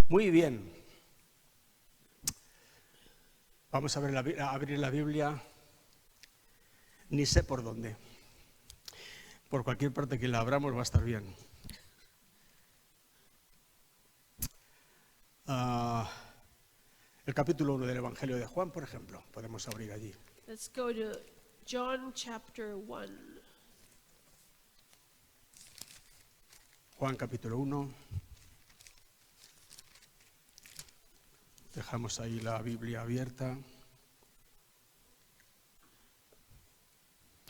Muy bien. Vamos a abrir la Biblia. Ni sé por dónde. Por cualquier parte que la abramos va a estar bien. El capítulo 1 del Evangelio de Juan, por ejemplo. Podemos abrir allí. Let's go to John chapter 1. Juan capítulo 1. Dejamos ahí la Biblia abierta.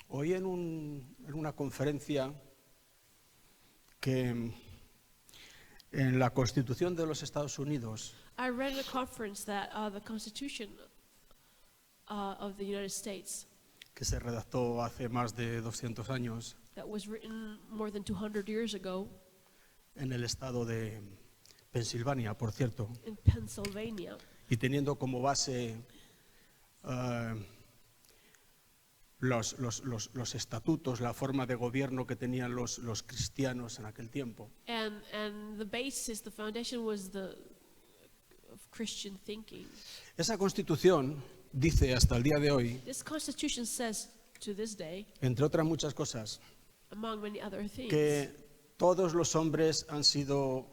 Hoy en una conferencia que en la Constitución de los Estados Unidos I read in a conference that the Constitution of the United States que se redactó hace más de 200 años that was written more than 200 years ago en el estado de Pensilvania, por cierto, in Pennsylvania, y teniendo como base los estatutos, la forma de gobierno que tenían los cristianos en aquel tiempo. and the basis, the foundation was of Christian thinking. Esa Constitución dice hasta el día de hoy, This Constitution says to this day, entre otras muchas cosas, among many other things, que todos los hombres han sido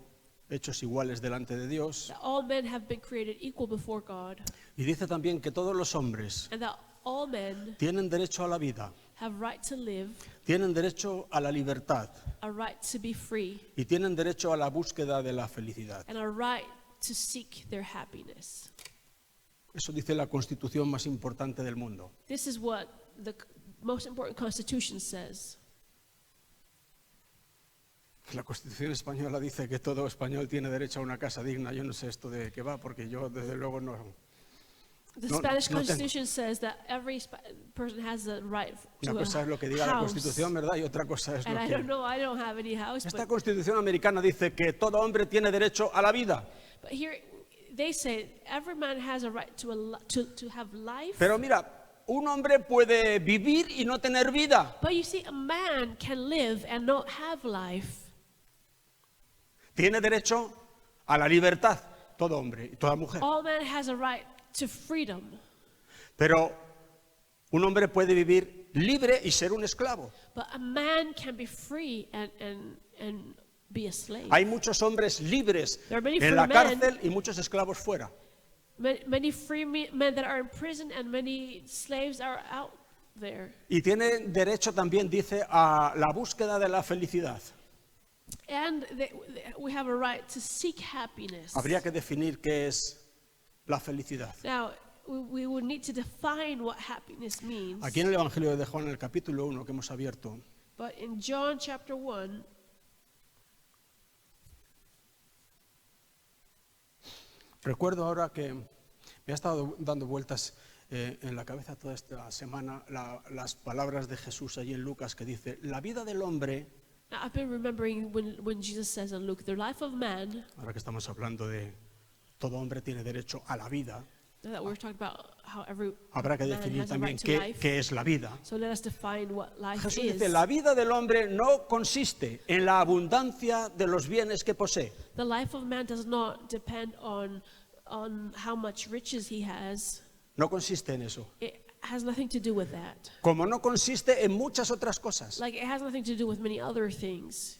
hechos iguales delante de Dios, that all men have been created equal before God, y dice también que todos los hombres and that all men tienen derecho a la vida, have right to live, tienen derecho a la libertad a right to be free, y tienen derecho a la búsqueda de la felicidad. and a right to seek their happiness. Eso dice la Constitución más importante del mundo. This is what the most important Constitution says. La Constitución española dice que todo español tiene derecho a una casa digna. Yo no sé esto de qué va, porque yo desde luego no. The No- Spanish no tengo. Constitution says that every person has the right Una to cosa es lo que a diga la house. Constitución, ¿verdad? Y otra cosa es And lo I que... don't know, I don't have any house, Esta but Constitución americana dice que todo hombre tiene derecho a la vida. here they say every man has a right to have life. Pero mira, un hombre puede vivir y no tener vida. But you see, a man can live and not have life. Tiene derecho a la libertad, todo hombre y toda mujer. All man has a right to freedom. Pero un hombre puede vivir libre y ser un esclavo. But a man can be free and be a slave. Hay muchos hombres libres There are many en la free men. cárcel y muchos esclavos fuera. Many free men that are in prison and many slaves are out there. Y tienen derecho también, dice, a la búsqueda de la felicidad. And we have a right to seek happiness. Habría que definir qué es la felicidad. Now, we would need to define what happiness means. Aquí en el Evangelio de Juan, en el capítulo 1 que hemos abierto, But in John chapter 1, recuerdo ahora que me ha estado dando vueltas en la cabeza toda esta semana las palabras de Jesús allí en Lucas que dice, la vida del hombre, now I've been remembering when Jesus says in Luke, the life of man, ahora que estamos hablando de todo hombre tiene derecho a la vida, that we're talking about how every habrá que man definir has a también right to qué life. es la vida. So let us define what life Jesús is. dice, la vida del hombre no consiste en la abundancia de los bienes que posee. The life of man does not depend on how much riches he has. No consiste en eso. It has nothing to do with that. Como no consiste en muchas otras cosas. Like it has nothing to do with many other things.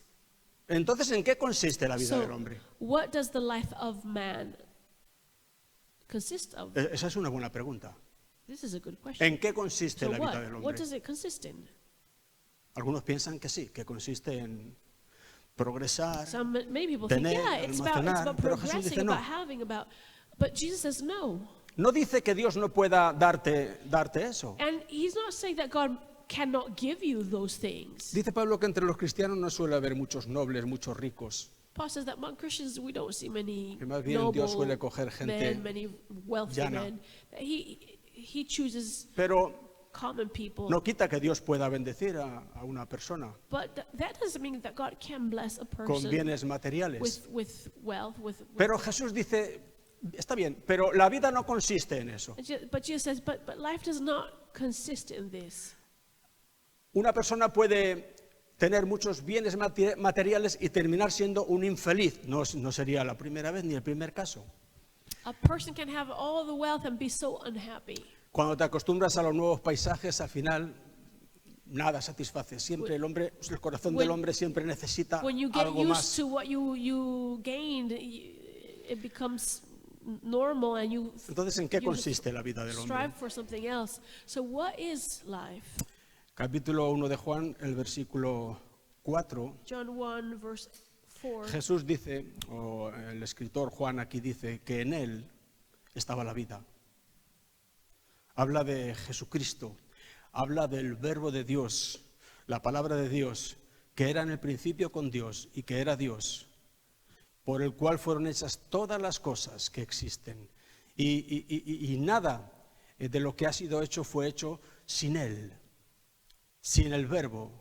Entonces, ¿en qué consiste la vida So, del hombre? what does the life of man consist of? Esa es una buena pregunta. This is a good question. ¿En qué consiste So la vida del what hombre? does it consist in? Algunos piensan que sí, que consiste en progresar. Many people think, Tener, yeah, it's almacenar, about pero Jesús progressing, dice no. about having, but Jesus says no. No dice que Dios no pueda darte eso. And he's not saying that God cannot give you those things. Dice Pablo que entre los cristianos no suele haber muchos nobles, muchos ricos. Paul says that among Christians we don't see many Que más bien Dios noble suele coger gente men, many wealthy llana. men. That he chooses Pero common people. no quita que Dios pueda bendecir a una persona But that doesn't mean that God can bless a con person bienes materiales. with wealth, with Pero Jesús dice, está bien, pero la vida no consiste en eso. But Jesus says, but life does not consist in this. Una persona puede tener muchos bienes materiales y terminar siendo un infeliz. No sería la primera vez ni el primer caso. A person can have all the wealth and be so unhappy. Cuando te acostumbras a los nuevos paisajes, al final nada satisface. Siempre el corazón del hombre siempre necesita When you get algo used más. to what you gained, it becomes normal and you Entonces, ¿en qué you consiste la vida del hombre? strive for something else. So what is life? Capítulo 1 de Juan, el versículo 4. John 1 verse 4. Jesús dice, o el escritor Juan aquí dice, que en él estaba la vida. Habla de Jesucristo, habla del verbo de Dios, la palabra de Dios, que era en el principio con Dios y que era Dios, por el cual fueron hechas todas las cosas que existen. Y nada de lo que ha sido hecho fue hecho sin él, sin el verbo,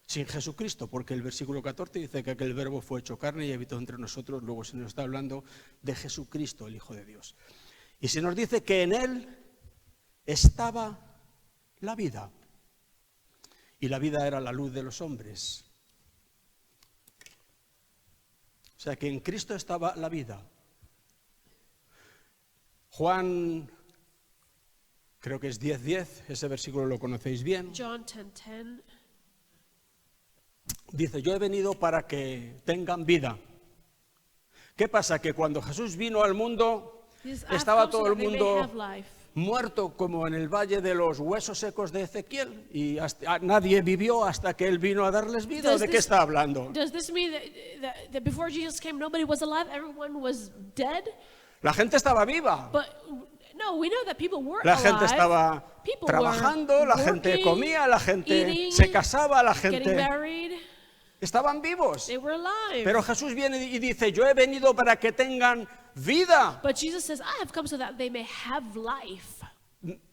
sin Jesucristo, porque el versículo 14 dice que aquel verbo fue hecho carne y habitó entre nosotros. Luego se nos está hablando de Jesucristo, el Hijo de Dios. Y se nos dice que en él estaba la vida, y la vida era la luz de los hombres. O sea que en Cristo estaba la vida. Juan, creo que es 10:10, ese versículo lo conocéis bien. John 10:10. Dice, yo he venido para que tengan vida. ¿Qué pasa? Que cuando Jesús vino al mundo, estaba todo el mundo muerto como en el valle de los huesos secos de Ezequiel, y nadie vivió hasta que él vino a darles vida. ¿O de qué está hablando? Does this mean that before Jesus came nobody was alive, everyone was dead? La gente estaba viva. But no, we know that people were La alive. gente estaba People trabajando, were la gente working, comía, la gente eating, se casaba, la getting gente married. estaban vivos. They were alive. Pero Jesús viene y dice, yo he venido para que tengan vida. But Jesus says, I have come so that they may have life.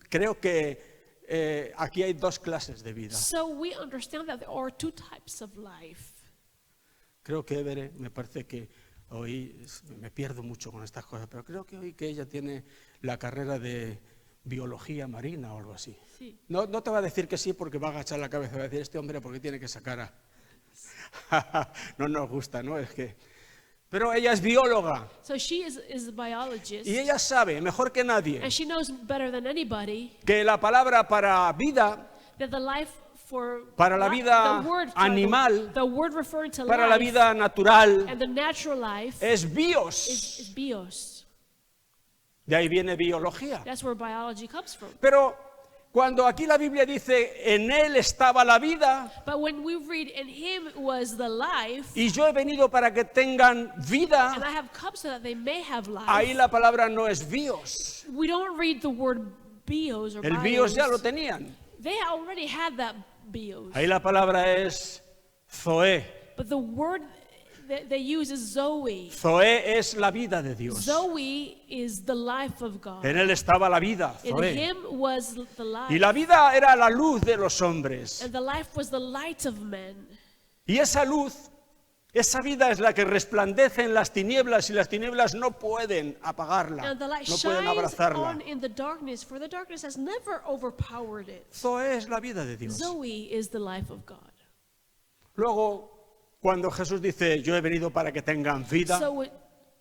Creo que aquí hay dos clases de vida. So we understand that there are two types of life. Creo que Evere, me parece que hoy, me pierdo mucho con estas cosas, pero creo que hoy que ella tiene la carrera de biología marina o algo así. Sí. No te va a decir que sí porque va a agachar la cabeza y va a decir, este hombre porque tiene que sacar a... No nos gusta, ¿no? Es que... Pero ella es bióloga So she is a biologist, y ella sabe, mejor que nadie, and she knows better than anybody que la palabra para vida, that the life for para la vida the word for animal, the word referring to para la life vida natural, and the natural life es bios. is bios. De ahí viene biología. That's where biology comes from. Pero cuando aquí la Biblia dice, en él estaba la vida, But when we read, in him was the life, y yo he venido para que tengan and vida, I have come so that they may have life, ahí la palabra no es bios. we don't read the word bios or El bios ya lo tenían. They already had that bios. Ahí la palabra es zoe. But the word that they use is Zoe. Zoe es la vida de Dios. Zoe is the life of God. En él estaba la vida, In zoe. him was the life. Y la vida era la luz de los hombres. And the life was the light of men. Y esa luz, esa vida es la que resplandece en las tinieblas y las tinieblas no pueden apagarla, And the light no pueden shines abrazarla. on in the darkness, for the darkness has never overpowered it. Zoe es la vida de Dios. Zoe is the life of God. Luego, cuando Jesús dice, yo he venido para que tengan vida, So when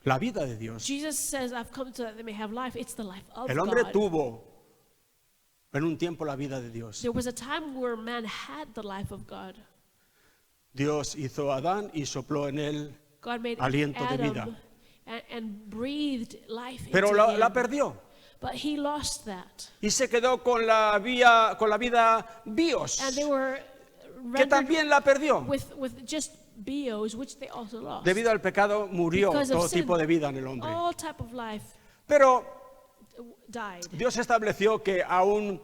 la vida de Dios. Jesus says, I've come so that they may have life, it's the life of El hombre God. tuvo en un tiempo la vida de Dios. There was a time where man had the life of God. Dios hizo a Adán y sopló en él, God made Aliento de Adam vida. and breathed life pero into la him. perdió. But he lost that. Y se quedó con la vida bios, And they were que rendered también la perdió. with just bios, which they also lost. Debido al pecado murió Because of todo sin, tipo de vida en el hombre. all type of life Pero died. Dios estableció que aún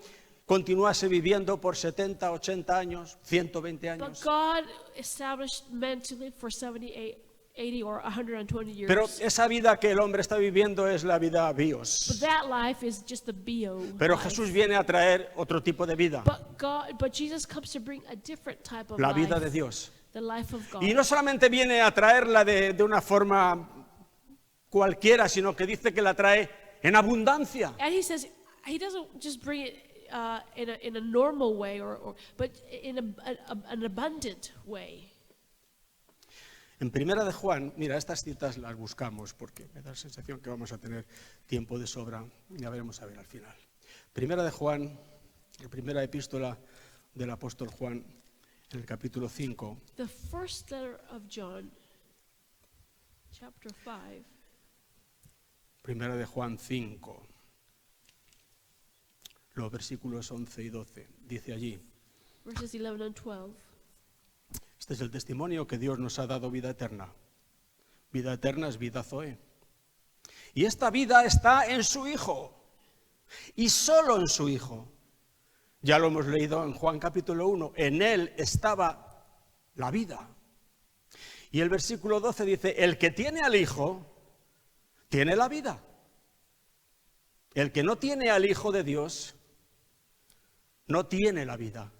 continuase viviendo por 70, 80 años, 120 But años. God established men to live for 70, 80, or 120 years. Pero esa vida que el hombre está viviendo es la vida But bios. that life is just the bio Pero life. Jesús viene a traer otro tipo de vida, But Jesus comes to bring a different type of la life. vida de Dios. The life of God. Y no solamente viene a traerla de una forma cualquiera, sino que dice que la trae en abundancia. And he says, he doesn't just bring it in a normal way, but in an abundant way. En Primera de Juan, mira, estas citas las buscamos porque me da la sensación que vamos a tener tiempo de sobra. Ya veremos a ver al final. Primera de Juan, la primera epístola del apóstol Juan, en el capítulo 5. The first letter of John, chapter 5. Primera de Juan 5, los versículos 11 y 12. Dice allí: Verses 11 and 12. Este es el testimonio que Dios nos ha dado vida eterna. Vida eterna es vida Zoe. Y esta vida está en su Hijo. Y solo en su Hijo. Ya lo hemos leído en Juan capítulo 1. En Él estaba la vida. Y el versículo 12 dice: el que tiene al Hijo, tiene la vida. El que no tiene al Hijo de Dios, no tiene la vida.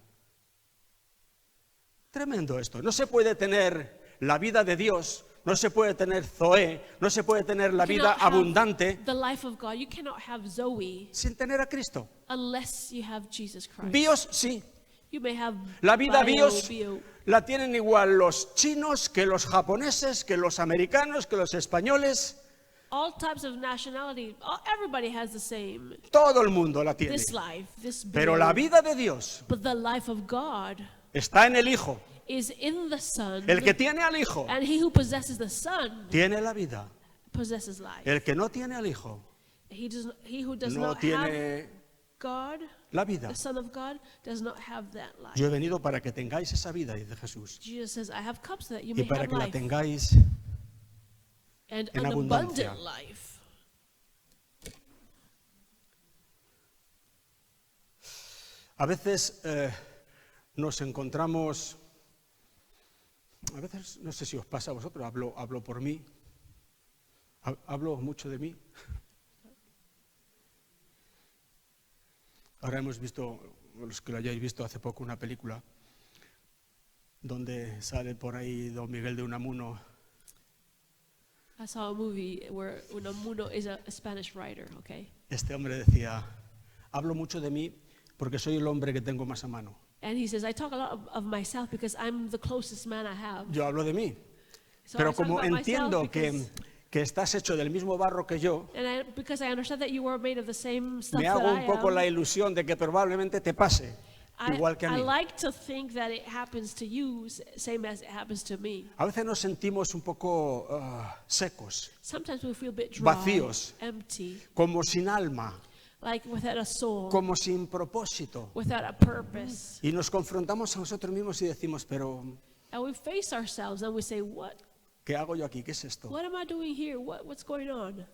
Tremendo esto. No se puede tener la vida de Dios, no se puede tener Zoe, no se puede tener la vida abundante The life of God. You cannot have Zoe sin tener a Cristo. unless you have Jesus Christ. Bios sí. You may have La vida bio, bios bio. la tienen igual los chinos que los japoneses, que los americanos, que los españoles. All types of nationality. Everybody has the same. Todo el mundo la tiene. This life, this Pero bio. la vida de Dios But the life of God está en el Hijo. is in the Son. El que tiene al Hijo And he who possesses the Son tiene la vida. possesses life. El que no tiene al Hijo He who does no not have tiene God, la vida. the Son of God, does not have that life. Yo he venido para que tengáis esa vida, dice Jesús, Jesus says, I have come so that you y may para have que la life tengáis and en an abundancia. abundant life. A veces nos encontramos, a veces no sé si os pasa a vosotros, hablo por mí, hablo mucho de mí. Ahora hemos visto, los que lo hayáis visto hace poco, una película donde sale por ahí Don Miguel de Unamuno. I saw a movie where Unamuno is a Spanish writer, okay? Este hombre decía: hablo mucho de mí porque soy el hombre que tengo más a mano. And he says, I talk a lot of myself because I'm the closest man I have. Yo hablo de mí, So pero I talk como about entiendo myself because, que estás hecho del mismo barro que yo, because I understand that you were made of the same stuff me that hago I un poco am. la ilusión de que probablemente te pase igual que a I mí. like to think that it happens to you same as it happens to me. A veces nos sentimos un poco secos, Sometimes we feel a bit dry, vacíos, empty, como sin alma, like without a soul, como sin propósito. without a purpose. Y nos confrontamos a nosotros mismos y decimos: pero And we face ourselves and we say, ¿qué hago yo aquí? ¿Qué es esto? what am I doing here? What's going on?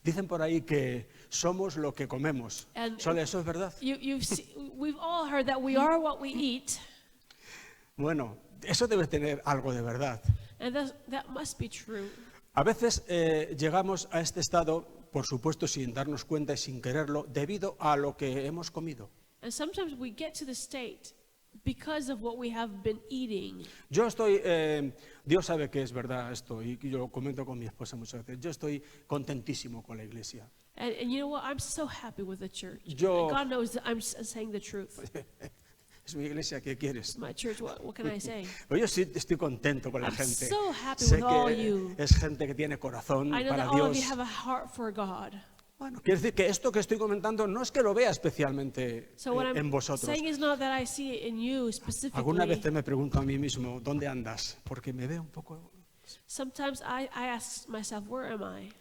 Dicen por ahí que somos lo que comemos. And ¿Solo eso es verdad? We've all heard that we are what we eat, Bueno, eso debe tener algo de verdad. and that must be true. A veces llegamos a este estado, por supuesto sin darnos cuenta y sin quererlo, debido a lo que hemos comido. And sometimes we get to the state because of what we have been eating. Yo estoy, Dios sabe que es verdad esto, y yo lo comento con mi esposa muchas veces, yo estoy contentísimo con la iglesia. And you know what? I'm so happy with the church. Yo- God knows that I'm saying the truth. Es mi iglesia, ¿qué quieres? My church, what can I say? Pero yo sí estoy contento con la I'm gente. so happy Sé with all que you. es gente que tiene corazón I know para that all of Dios. you have a heart for God. Bueno, quiere decir que esto que estoy comentando no es que lo vea especialmente So what en I'm vosotros. saying is not that I see it in you Alguna vez specifically. me pregunto a mí mismo, ¿dónde andas? Porque me veo un poco... Sometimes I ask myself, where am I?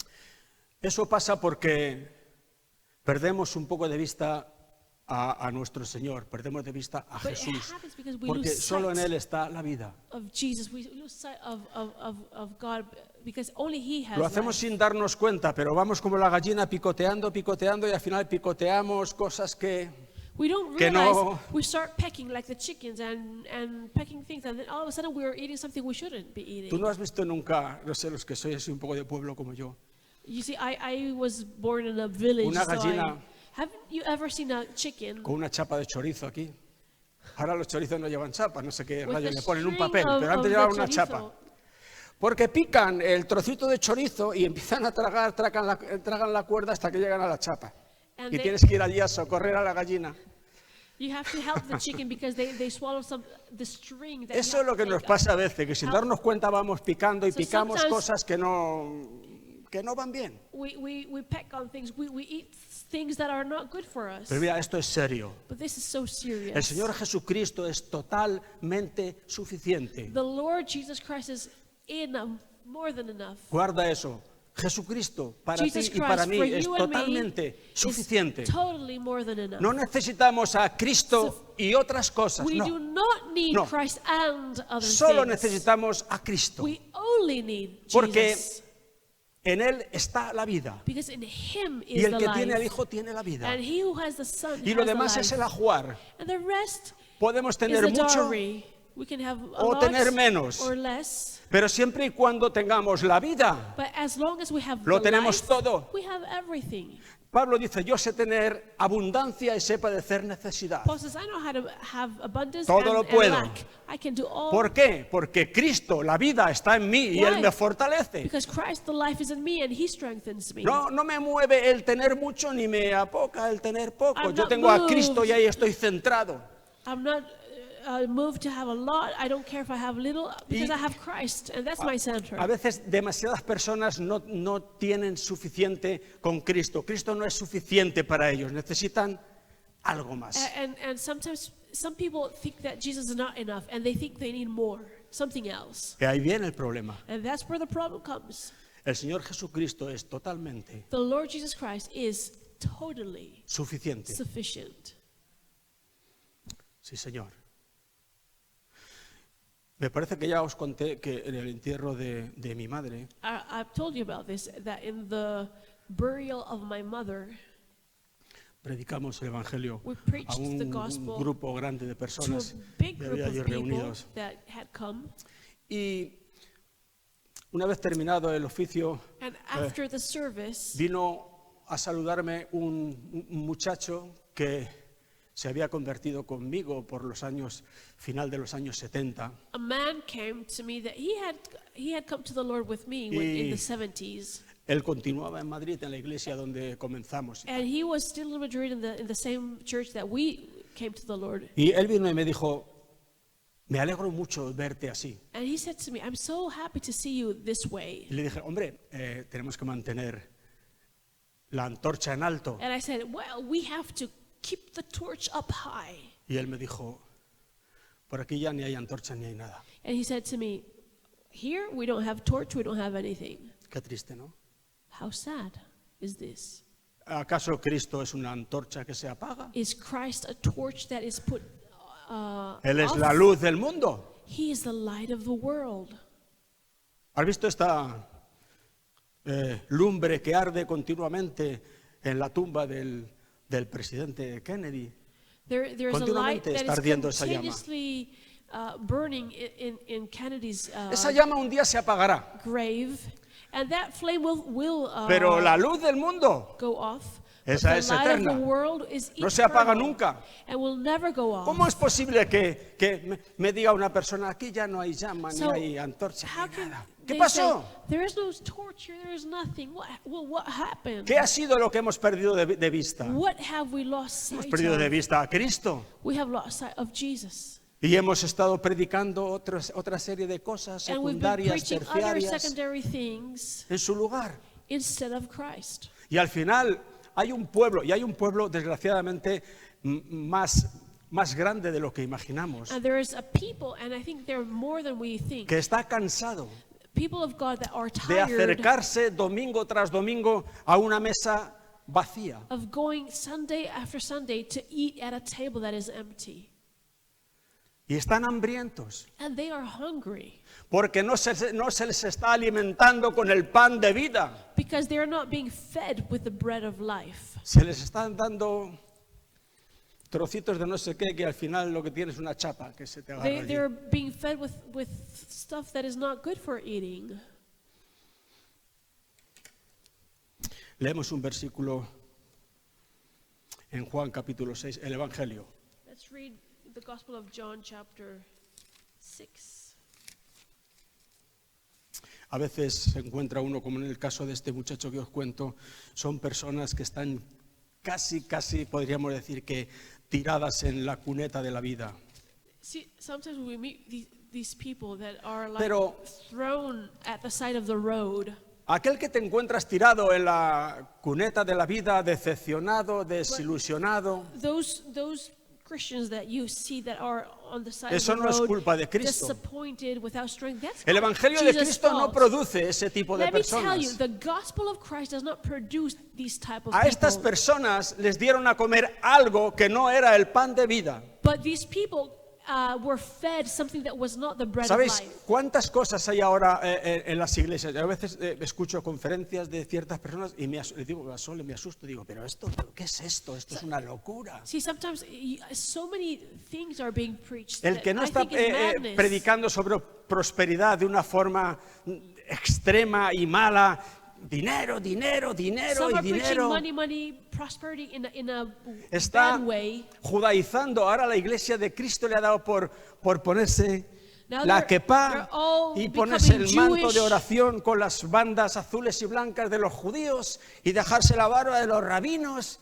Eso pasa porque perdemos un poco de vista a nuestro Señor, perdemos de vista a But it Jesús, happens because we porque lose solo en sight Él está la vida. of Jesus. We lose sight of God because only He has Lo hacemos life. sin darnos cuenta, pero vamos como la gallina picoteando y al final picoteamos cosas que... We don't que realize no- we start pecking like the chickens and pecking things, and then all of a sudden we're eating something we shouldn't be Tú eating. no has visto nunca, no sé, los que sois así un poco de pueblo como yo, You see, I was born in a village, Una so gallina- haven't you ever seen a chicken con una chapa de chorizo aquí. Ahora los chorizos no llevan chapa, no sé qué with rayos a le ponen un string papel, of pero antes the llevaban una chorizo? chapa. Porque pican el trocito de chorizo y empiezan a tragan la cuerda hasta que llegan a la chapa. And y they- tienes que ir allí a socorrer a la gallina. You have to help the chicken because they swallow the string that you Eso es have lo to que nos take pasa a out. veces, que sin darnos cuenta vamos picando y So picamos sometimes- cosas que no van bien. We peck on things. We eat things that are not good for us. Pero mira, esto es serio. But this is so serious. El Señor Jesucristo es totalmente suficiente. The Lord Jesus Christ is enough, more than enough. Guarda eso. Jesucristo para Jesus ti y para Christ mí for es you and me totalmente is suficiente. totally more than enough. No necesitamos a Cristo y otras cosas, We do no. not need No. Christ and other Solo things. necesitamos a Cristo, We only need porque Jesus. en Él está la vida. Because in Him Y is el the que life. tiene al Hijo tiene la vida. And he who has the Son Y lo has the demás life. es el ajuar. And the rest Podemos is tener the mucho, dowry. We can have a o lot tener menos. or less. pero siempre y cuando tengamos la vida. But as long as we have Lo the tenemos life, todo. we have everything. Pablo dice, yo sé tener abundancia y sé padecer necesidad. Paul says, I know how to have abundance Todo and, lo and puedo. lack. I can do all. ¿Por qué? Porque Cristo, la vida, está en mí y Why? Él me fortalece. Because Christ, the life is in me and He strengthens me. No me mueve el tener mucho ni me apoca el tener poco. I'm Yo not tengo a moved. Cristo y ahí estoy centrado. I'm not moved to have a lot. I don't care if I have little because Y- I have Christ and that's my center. A veces demasiadas personas no tienen suficiente con Cristo. Cristo no es suficiente para ellos. Necesitan algo más. And sometimes some people think that Jesus is not enough and they think they need more, something else. Y ahí viene el problema. And that's where the problem comes. El Señor Jesucristo es totalmente The Lord Jesus Christ is totally suficiente. sufficient. Sí, Señor. Me parece que ya os conté que en el entierro de mi madre, I've told you about this, that in the burial of my mother, predicamos el Evangelio we a preached the un gospel grupo grande de to a personas big que group había allí of people reunidos. that had come. Y una vez terminado el oficio, And after the service, vino a saludarme un muchacho que se había convertido conmigo por los años, final de los años 70. a man came to me that he had come to the Lord with me in the 70s. Él continuaba en Madrid, en la iglesia donde comenzamos. And he was still in Madrid in the same church that we came to the Lord. Y él vino y me dijo, me alegro mucho verte así. And he said to me, I'm so happy to see you this way. Y le dije, hombre, tenemos que mantener la antorcha en alto. And I said, well, we have to keep the torch up high. Y él me dijo, por aquí ya ni hay antorcha ni hay nada. And he said to me, here we don't have torch, we don't have anything. Qué triste, ¿no? How sad is this? ¿Acaso Cristo es una antorcha que se apaga? Is Christ a torch that is put Él es off? la luz del mundo. He is the light of the world. ¿Has visto esta lumbre que arde continuamente en la tumba del presidente Kennedy? There's a light Continuamente that está is ardiendo esa llama. continuously burning in Kennedy's Esa llama un día se apagará, grave, and that flame will pero la luz del mundo go off. But esa the es light eterna. of the world is no se apaga eternal nunca. and will never go off. ¿Cómo es posible que me diga una persona, aquí ya no hay llama, So, ni hay antorcha, how ni can nada? ¿Qué they pasó? say, there is no torch here, there is nothing. What happened? ¿Qué ha sido lo que hemos perdido de vista? What have we lost Hemos sight perdido de of? vista a Cristo. We have lost sight of Jesus. Y hemos estado predicando otra serie de cosas And we've been secundarias, preaching other terciarias, secondary things en su lugar. instead of Christ. Y al final hay un pueblo desgraciadamente más grande de lo que imaginamos, And there is a people, and I think they're more than we think, que está cansado people of God that are de tired acercarse domingo tras domingo a una mesa vacía. of going Sunday after Sunday to eat at a table that is empty. Y están hambrientos, And they are hungry porque no se les está alimentando con el pan de vida. because they are not being fed with the bread of life. Se les están dando trocitos de no sé qué, que al final lo que tienes es una chapa que se te agarra allí. They're being fed with stuff that is not good for eating. Leemos un versículo en Juan capítulo 6, el Evangelio. Let's read the Gospel of John chapter 6. A veces se encuentra uno, como en el caso de este muchacho que os cuento, son personas que están casi podríamos decir que tiradas en la cuneta de la vida. See, sometimes when we meet these people that are like Pero- thrown at the side of the road, Aquel que te encuentras tirado en la cuneta de la vida, decepcionado, desilusionado, those Christians that you see that are on the side Eso of the no es road, culpa de Cristo. disappointed, without strength, that's el not Evangelio de Jesus' Cristo no fault. produce ese tipo de Let me tell you, personas. the gospel of Christ does not produce these type of A estas people. personas les dieron a comer algo que no era el pan de vida. But these people were fed something that was not the bread of ¿Sabéis life. cuántas cosas hay ahora en las iglesias? Yo a veces escucho conferencias de ciertas personas y le digo, a Sole, me asusto, digo, pero esto, ¿qué es esto? Esto es una locura. See, sometimes so many things are being preached El that que no I está think is madness. predicando sobre prosperidad de una forma extrema y mala, dinero, dinero, dinero Some y are preaching dinero, money, prosperity in a está bad way. judaizando. Ahora la iglesia de Cristo le ha dado por ponerse Now la they're kepa all y ponerse el becoming manto de Jewish. oración con las bandas azules y blancas de los judíos y dejarse la barba de los rabinos.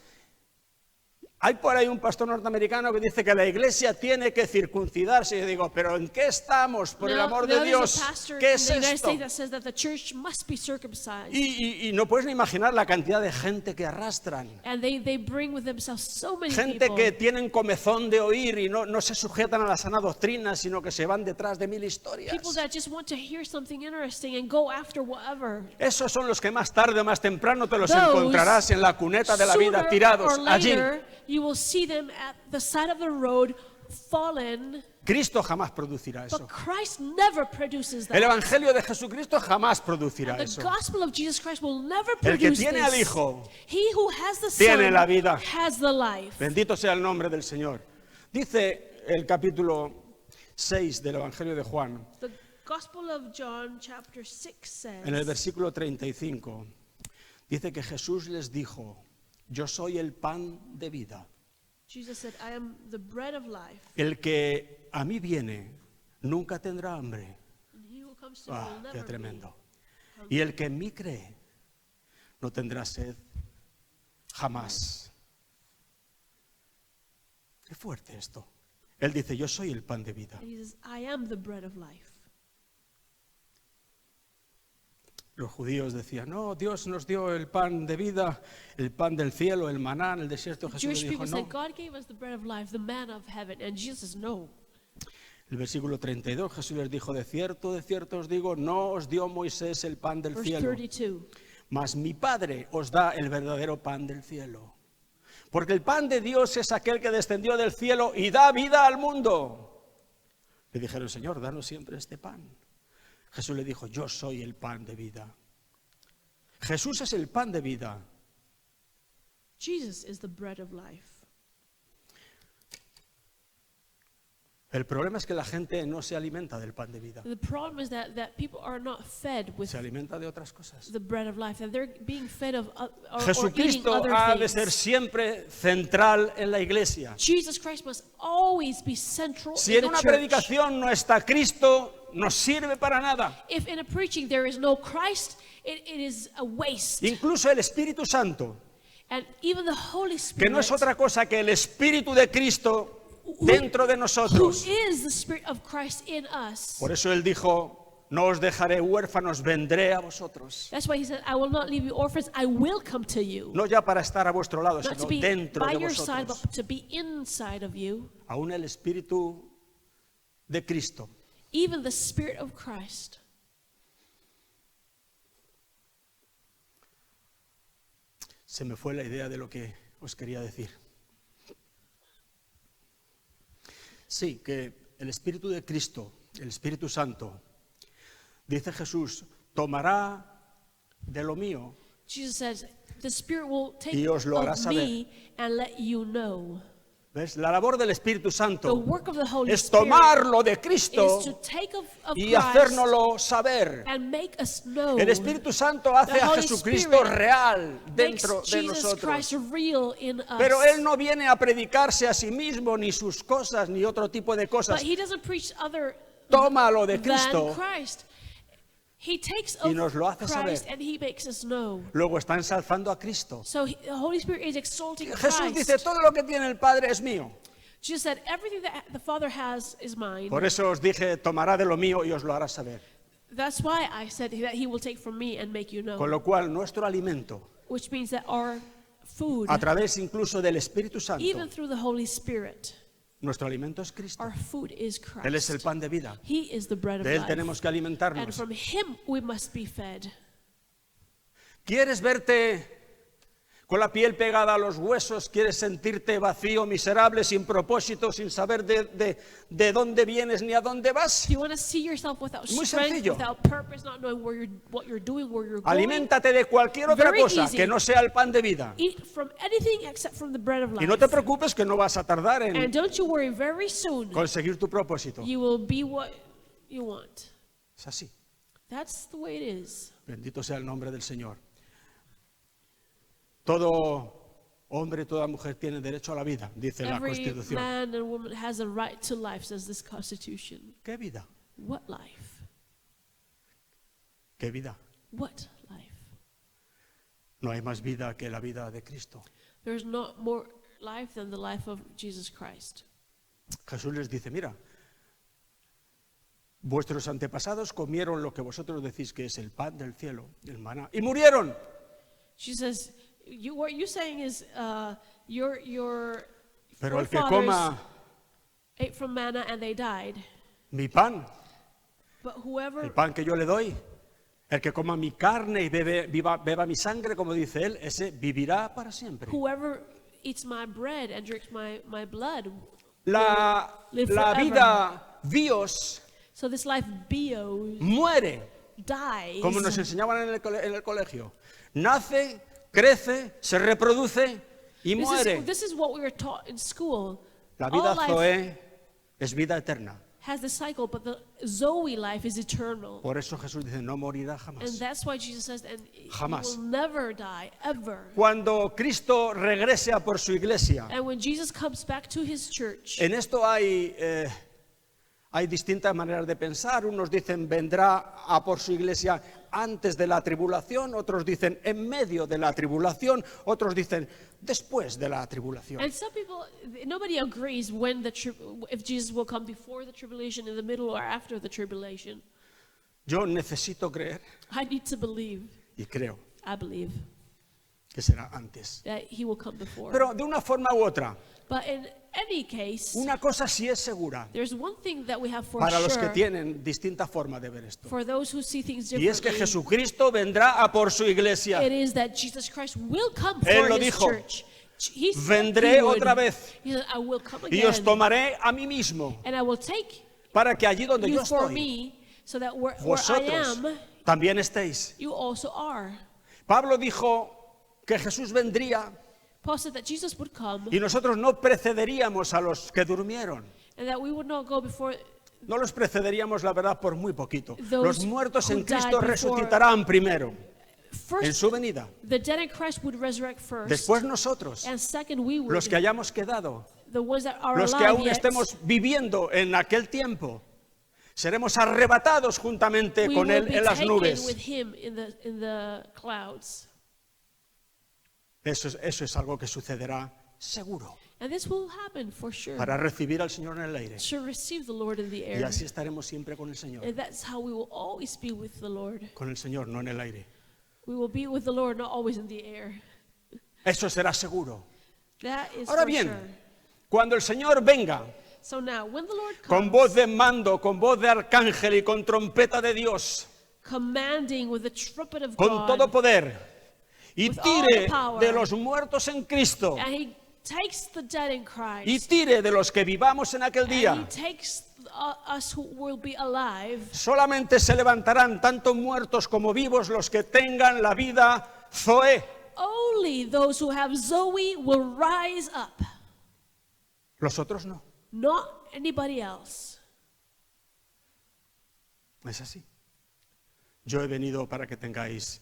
Hay por ahí un pastor norteamericano que dice que la iglesia tiene que circuncidarse. Y yo digo, ¿pero en qué estamos? Por el amor de Now there's Dios, a pastor ¿qué in es the United esto? States that says that the church must be circumcised. Y no puedes ni imaginar la cantidad de gente que arrastran. And they bring with themselves so many Gente people. que tienen comezón de oír y no se sujetan a la sana doctrina, sino que se van detrás de mil historias. People that just want to hear something interesting and go after whatever. Esos son los que más tarde o más temprano te los Those, encontrarás en la cuneta de la vida, Sooner tirados or allí. later, you will see them at the side of the road, fallen. Cristo jamás producirá But eso. Christ never produces that. El Evangelio de Jesucristo jamás producirá The eso. gospel of Jesus Christ will never El que produce tiene this. al Hijo He who has the tiene Son la vida. has the life. Bendito sea el nombre del Señor. Dice el capítulo 6 del Evangelio de Juan, The Gospel of John chapter 6 says, en el versículo 35, dice que Jesús les dijo, yo soy el pan de vida. Jesus said, I am the bread of life. El que a mí viene nunca tendrá hambre. And he who comes to me will Qué never tremendo. Y el que en mí cree no tendrá sed jamás. Qué fuerte esto. Él dice, yo soy el pan de vida. be. And he says, I am the bread of life. Los judíos decían, no, Dios nos dio el pan de vida, el pan del cielo, el maná en el desierto. Jesús Jewish le dijo, people no. said, God gave us the bread of life, the manna of heaven. And Jesus says, no. El versículo 32, Jesús les dijo, de cierto os digo, no os dio Moisés el pan del Verse cielo, 32. mas mi Padre os da el verdadero pan del cielo. Porque el pan de Dios es aquel que descendió del cielo y da vida al mundo. Le dijeron, Señor, danos siempre este pan. Jesús le dijo, yo soy el pan de vida. Jesús es el pan de vida. Jesus is the bread of life. El problema es que la gente no se alimenta del pan de vida, The problem is that people are not fed with se alimenta de otras cosas. the bread of life, that they're being fed of or eating Jesucristo other ha de ser things. siempre central en la iglesia. Jesus Christ must always be central Si in en the una church. predicación no está Cristo, no sirve para nada. If in a preaching there is no Christ, it is a waste. Incluso el Espíritu Santo, And even the Holy que Spirit, no es otra cosa que el Espíritu de Cristo dentro de who nosotros. is the Spirit of Christ in us. Por eso Él dijo, no os dejaré huérfanos, vendré a vosotros. That's why he said, I will not leave you orphans, I will come to you. No ya para estar a vuestro lado, Not to sino be dentro by de your side, vosotros. but to be inside of you. Aún el Espíritu de Cristo Even the Spirit of Christ. se me fue la idea de lo que os quería decir. Sí, que el Espíritu de Cristo, el Espíritu Santo, dice Jesús, tomará de lo mío. Jesus says, the Spirit will take Y os lo hará of saber. me and let you know. ¿Ves? La labor del Espíritu The Santo work of the Holy es Spirit tomarlo de is Cristo to take of y Christ hacérnoslo saber. and make us know. El Espíritu Santo hace The a Holy Jesucristo Spirit real makes dentro de Jesus nosotros. Christ real in us. Pero Él no viene a predicarse a sí mismo, ni sus cosas, ni otro tipo de But cosas. he doesn't preach other Tómalo de than Cristo Christ. He takes Y of nos lo hace Christ saber. and he makes us know. Luego está ensalzando a Cristo. So the Holy Spirit is exalting Jesús dice, Christ. todo lo que tiene el Padre es mío. Jesus said, everything that the Father has is mine. Por eso os dije, tomará de lo mío y os lo hará saber. That's why I said that he will take from me and make you know. Con lo cual, nuestro alimento, Which means that our food, a través incluso del Espíritu Santo, even through the Holy Spirit, nuestro alimento es Cristo. our food is Él es el Christ. pan de vida. He is the bread of De Él life. tenemos que And alimentarnos. from him we must be fed. ¿Quieres verte con la piel pegada a los huesos? ¿Quieres sentirte vacío, miserable, sin propósito, sin saber de dónde vienes ni a dónde vas? Do you want to see yourself without Muy strength, sencillo. without purpose, not knowing what you're doing, where you're going? Aliméntate de cualquier otra Very cosa easy. que no sea el pan de vida. Eat from anything except from the bread of Y life. no te preocupes que no vas a tardar And en don't you worry, very soon conseguir tu propósito. you will be what you want. Es así. That's the way it is. Bendito sea el nombre del Señor. Todo hombre, toda mujer tiene derecho a la vida, dice la Every Constitución. man and woman has a right to life, says this Constitution. ¿Qué vida? What life? ¿Qué vida? What life? No hay más vida que la vida de Cristo. There's not more life than the life of Jesus Christ. Jesús les dice, mira, vuestros antepasados comieron lo que vosotros decís que es el pan del cielo, el maná, y murieron. She says, what you're saying is your Pero el que forefathers coma ate from manna and they died. mi pan, But whoever el pan que yo le doy, el que coma mi carne y beba mi sangre, como dice él, ese vivirá para siempre. whoever eats my bread and drinks my blood. La Live forever. vida Dios So this life bios muere, dies. como nos enseñaban en el colegio. Nace, crece, se reproduce y muere. This is what we were taught in school. La vida All life Zoe es vida eterna. has the cycle, but the Zoe life is eternal. Por eso Jesús dice, no morirá And jamás. that's why Jesus says, and he Jamás. will never die, ever. Cuando Cristo regrese a por su iglesia, And when Jesus comes back to his church, en esto hay distintas maneras de pensar. Unos dicen vendrá a por su iglesia antes de la tribulación, otros dicen en medio de la tribulación, otros dicen después de la tribulación. and some people, nobody agrees when if Jesus will come before the tribulation, in the middle, or after the tribulation. Yo necesito creer I need to believe, y creo I believe, que será antes. that he will come before. Pero de una forma u otra, But in any case, una cosa sí es segura there's one thing that we have for para los que sure, tienen distinta forma de ver esto. for those who see things Y es que differently, Jesucristo vendrá a por su iglesia. it is that Jesus Christ will come Él for lo his dijo. church. He said Vendré he would. otra vez He said, I will come y os again, tomaré a mí mismo and I will take para que allí donde yo you for estoy, me, so that where I vosotros am, también estéis. you also are. Pablo dijo que Jesús vendría Paul said that Jesus would come, y nosotros no precederíamos a los que durmieron. and that we would not go before. No los precederíamos, la verdad, por muy poquito. Those Los muertos who en Cristo died before- resucitarán primero, en First, su venida. the dead in Christ would resurrect first, Después nosotros, and second, we would, los que hayamos quedado, the ones that are los que alive aún yet, estemos viviendo en aquel tiempo, seremos arrebatados juntamente we con will Él be en las taken nubes. with him in the clouds. Eso es algo que sucederá seguro And this will happen for sure. para recibir al Señor en el aire. To receive the Lord in the Y air. así estaremos siempre con el Señor. And that's how we will always be with the Lord. Con el Señor, no en el aire. We will be with the Lord, not always in the air. Eso será seguro. That is Ahora for bien, sure. cuando el Señor venga So now, when the Lord con comes, voz de mando, con voz de arcángel y con trompeta de Dios, commanding with the trumpet of con todo God, poder, y With all tire the power. de los muertos en Cristo, and he takes the dead in Christ, y tire de los que vivamos en aquel and he día, takes us who will be alive, solamente se levantarán tanto muertos como vivos los que tengan la vida Zoe. only those who have Zoe will rise up, Los otros no. not anybody else. Es así. Yo he venido para que tengáis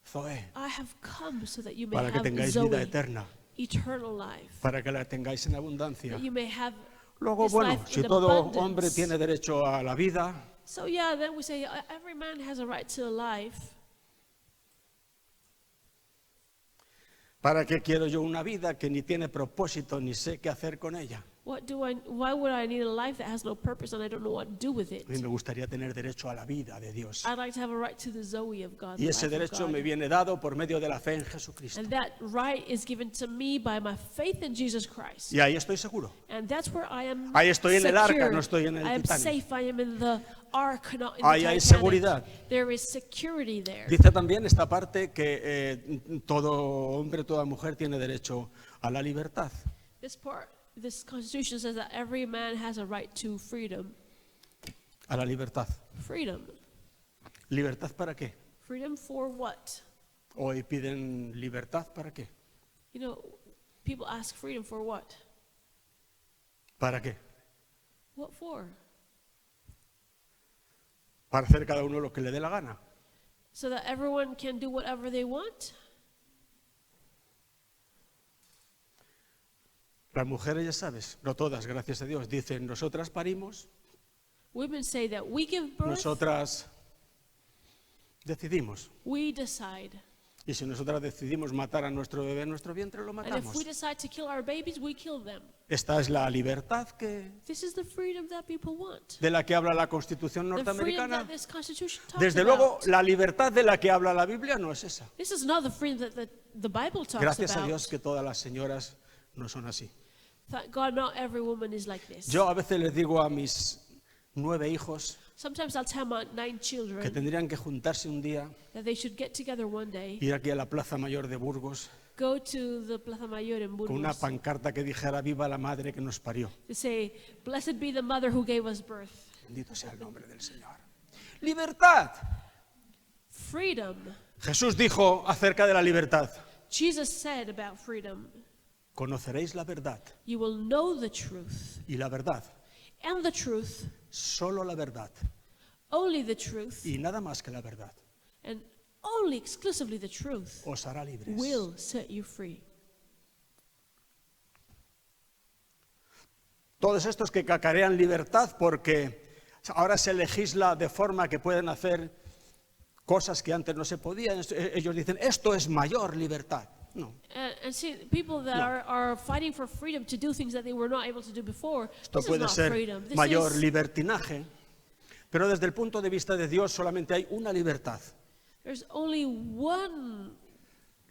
Zoe, I have come so that you may para que have tengáis Zoe, vida eterna, eternal life, para que la tengáis en abundancia. that you may have Luego, this bueno, life si in todo abundance. hombre tiene derecho a la vida, So yeah, then we say every man has a right to a life. ¿Para qué quiero yo una vida que ni tiene propósito ni sé qué hacer con ella? Why would I need a life that has no purpose and I don't know what to do with it? A mí me gustaría tener derecho a la vida de Dios. I'd like to have a right to the Zoe of God. Y the ese life of derecho God. me viene dado por medio de la fe en Jesucristo. And that right is given to me by my faith in Jesus Christ. Y ahí estoy seguro. And that's where I am Ahí estoy en el arca, secure. no estoy en el I am Titanic. safe, I am in the ark, not in Ahí the hay Titanic. seguridad. There is security there. Dice también esta parte que todo hombre, toda mujer tiene derecho a la libertad. This Constitution says that every man has a right to freedom. A la libertad. Freedom. ¿Libertad para qué? Freedom for what? Hoy piden libertad para qué? You know, people ask freedom for what? ¿Para qué? What for? Para hacer cada uno lo que le dé la gana. So that everyone can do whatever they want? Las mujeres, ya sabes, no todas, gracias a Dios, dicen, nosotras parimos, Women say that we give birth, nosotras decidimos. we decide. Y si nosotras decidimos matar a nuestro bebé en nuestro vientre, lo And if matamos. we decide to kill our babies, we kill them. Esta es la libertad This is the freedom that people want. de la que habla la Constitución The freedom norteamericana. that this Constitution talks Desde luego, about. la libertad de la que habla la Biblia no es esa. This is not the freedom that the Bible talks Gracias a about. Dios que todas las señoras no son así. Thank God, not every woman is like this. Yo a veces les digo a mis 9 hijos Sometimes I'll tell my 9 que children tendrían que juntarse un día, that they should get together one day, ir aquí a la Plaza Mayor de Burgos go to the Plaza Mayor in con una Burgos, pancarta que dijera viva la madre que nos parió. to say, "Blessed be the mother who gave us birth." Bendito sea el nombre del Señor. Libertad. Freedom. Jesús dijo acerca de la libertad, Jesus said about freedom, conoceréis la verdad you will know the truth, y la verdad, and the truth, solo la verdad only the truth, y nada más que la verdad and only exclusively the truth os hará libres. will set you free. Todos estos que cacarean libertad porque ahora se legisla de forma que pueden hacer cosas que antes no se podían, ellos dicen, esto es mayor libertad. No, And see, people that are fighting for freedom to do things that they were not able to do before, esto this is puede not ser freedom. This mayor is, libertinaje, pero desde el punto de vista de Dios solamente hay una libertad, there's only one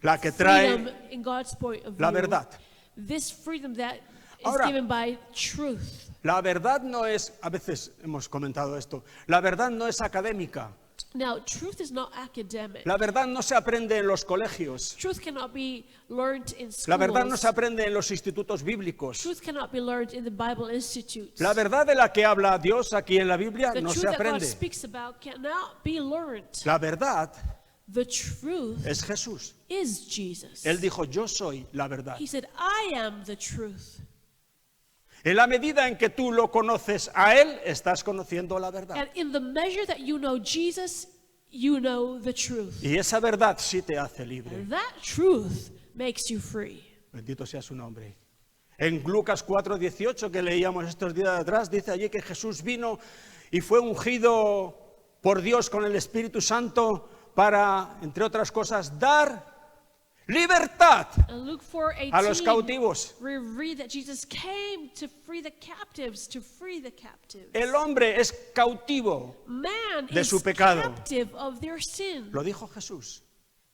la que freedom trae in God's point of la view. verdad. This freedom that is Ahora, given by truth. La verdad no es, a veces hemos comentado esto, la verdad no es académica, Now, truth is not academic. la verdad no se aprende en los colegios, Truth cannot be learned in schools. la verdad no se aprende en los institutos bíblicos. Truth cannot be learned in the Bible institutes. La verdad de la que habla Dios aquí en la Biblia The no truth se that God aprende. speaks about cannot be learned. La verdad The truth es Jesús. is Jesus. Él dijo, yo soy la verdad. He said, I am the truth. En la medida en que tú lo conoces a Él, estás conociendo la verdad. And in the measure that you know Jesus, you know the truth. Y esa verdad sí te hace libre. And that truth makes you free. Bendito sea su nombre. En Lucas 4:18, que leíamos estos días atrás, dice allí que Jesús vino y fue ungido por Dios con el Espíritu Santo para, entre otras cosas, dar libertad In Luke 4:18, a los cautivos. we read that Jesus came to free the captives, to free the captives. El hombre es cautivo. Man de is su pecado. captive of their sin. Lo dijo Jesús.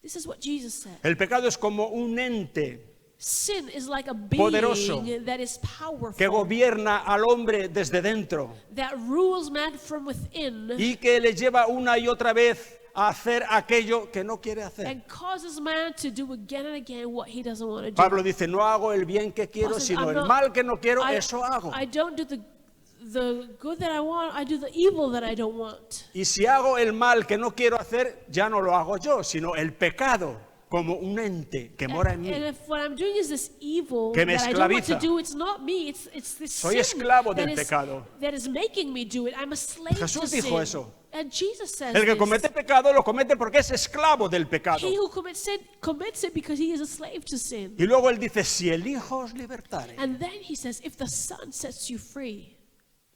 This is what Jesus said. El pecado es como un ente Sin is like a being Poderoso. that is powerful, que gobierna al hombre desde dentro that rules man from within y que le lleva una y otra vez a hacer aquello que no quiere hacer. and causes man to do again and again what he doesn't want to do. Pablo dice, no hago el bien que quiero, Paul says, sino "I'm el not- mal que no quiero, I- eso hago. I don't do the good that I want, I do the evil that I don't want. Y si hago el mal que no quiero hacer, ya no lo hago yo, sino el pecado como un ente que mora en mí. And if what I'm doing is this evil Que me that I don't want to esclaviza. do, it's not me, it's this Soy sin esclavo that del is- pecado. that is making me do it. I'm a slave Jesús to dijo sin. eso. And Jesus says El que this. comete pecado lo comete porque es esclavo del pecado. He who commits it because he is a slave to sin. Y luego él dice, si el Hijo os libertare, And then he says, if the Son sets you free,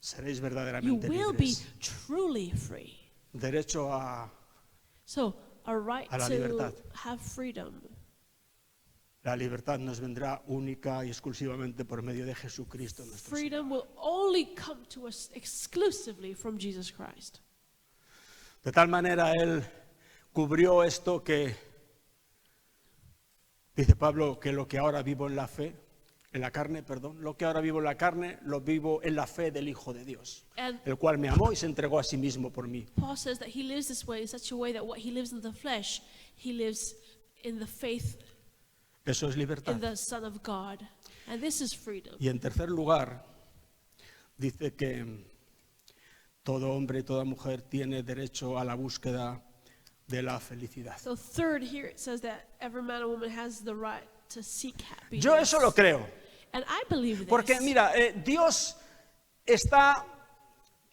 seréis You verdaderamente will be libres. truly free. Derecho a So, a right A la to libertad. have freedom. la libertad nos vendrá única y exclusivamente por medio de Jesucristo nuestro Señor. Freedom will only come to us exclusively from Jesus Christ. De tal manera Él cubrió esto que, dice Pablo, que lo que ahora vivo en la fe, en la carne, perdón, lo que ahora vivo en la carne, lo vivo en la fe del Hijo de Dios, And el cual me amó y se entregó a sí mismo por mí. Paul says that he lives this way in such a way that what he lives in the flesh, he lives in the faith Eso es libertad. in the Son of God. And this is freedom. Y en tercer lugar, dice que todo hombre y toda mujer tiene derecho a la búsqueda de la felicidad. So third, here it says that every man and woman has the right to seek happiness. Yo eso lo creo, And I believe this. porque mira, Dios está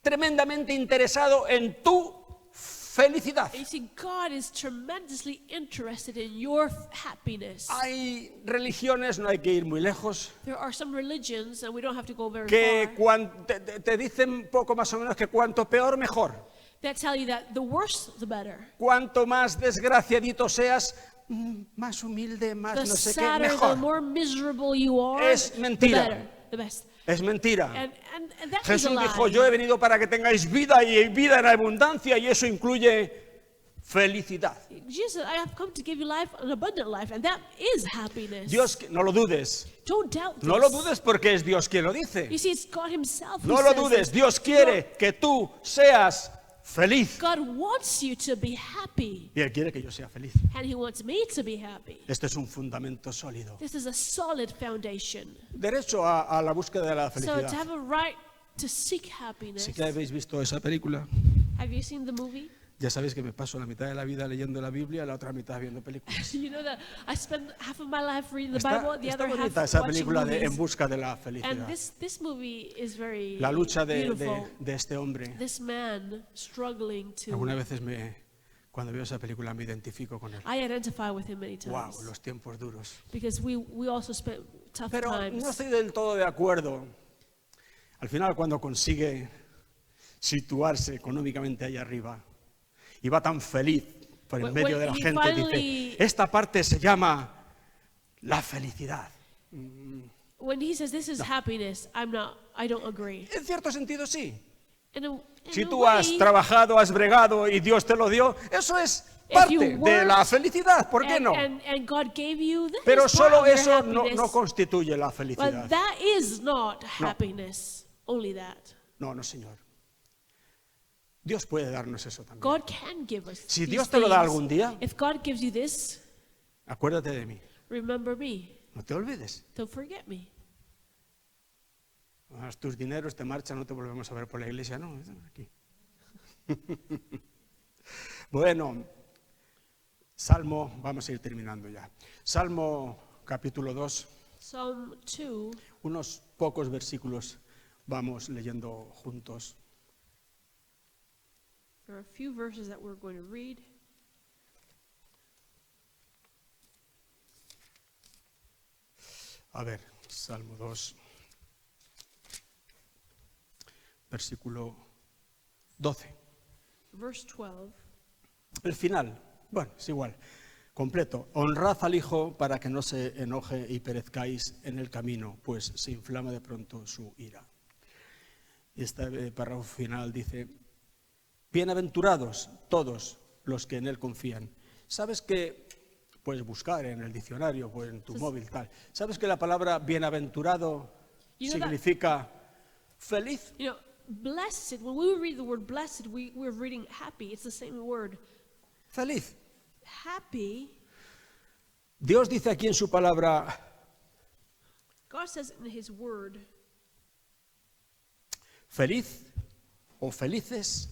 tremendamente interesado en tu felicidad. You see, God is tremendously interested in your happiness. Hay religiones, no hay que ir muy lejos, There are some religions, and we don't have to go very que far, te dicen poco más o menos que cuanto peor mejor. that tell you that the worse, the better. Cuanto más desgraciadito seas, más humilde, más The no sé qué, sadder, the mejor. more miserable you are, Es the mentira. better, the best. Es mentira. And that is a Jesús lie. dijo, yo he venido para que tengáis vida y vida en abundancia, y eso incluye felicidad. Jesus said, I have come to give you life, an abundant life, and that is happiness. Dios, no lo dudes. Don't doubt No this. lo dudes porque es Dios quien lo dice. You see, it's God himself who No lo says dudes. this. Dios quiere que tú seas feliz. God wants you to be happy, Y Él quiere que yo sea feliz. and he wants me to be happy. Este es un fundamento sólido. This is a solid foundation. Derecho a la búsqueda de la So to felicidad. have a right to seek happiness. Si que habéis visto esa película, Have you seen the movie? ya sabéis que me paso la mitad de la vida leyendo la Biblia y la otra mitad viendo películas. You know that I spend half of my life reading the Está, Bible, the está other half bonita esa watching película de En movies. busca de la And felicidad. this movie is very La lucha beautiful. de este hombre. This man struggling Algunas to. veces cuando veo esa película me identifico con él. I identify with him many Wow, times los tiempos duros. because we also spent tough Pero times. no estoy del todo de acuerdo. Al final, cuando consigue situarse económicamente allá arriba y va tan feliz por en When- medio when de la he gente, finally- dice, esta parte se llama la felicidad. When he says this is happiness, I don't agree. En cierto sentido, sí. In Si a tú has way, trabajado, has bregado y Dios te lo dio, eso es If parte you de worked la felicidad, ¿por qué no? and God gave you this Pero part solo of your eso no happiness. constituye la But felicidad. that is not happiness. Only that. No, no, Señor. Dios puede darnos eso también. God can give us Si these Dios te lo da things. algún día, If God gives you this, acuérdate de mí. remember me. No te olvides. Don't forget me. Tus dineros te marchan, no te volvemos a ver por la iglesia, no, aquí. Bueno, Salmo, vamos a ir terminando ya. Salmo capítulo 2, Psalm 2, unos pocos versículos vamos leyendo juntos. there are a few verses that we're going to read. A ver, Salmo 2, versículo 12. Verse 12. El final, bueno, es igual, completo. Honrad al Hijo para que no se enoje y perezcáis en el camino, pues se inflama de pronto su ira. Y este párrafo final dice, bienaventurados todos los que en Él confían. ¿Sabes que puedes buscar en el diccionario o en tu móvil tal? ¿Sabes que la palabra bienaventurado You know that- significa feliz? You know, blessed, when we read the word blessed, we're reading happy. It's the same word. Feliz. Happy, Dios dice aquí en su palabra, God says in his word, feliz o felices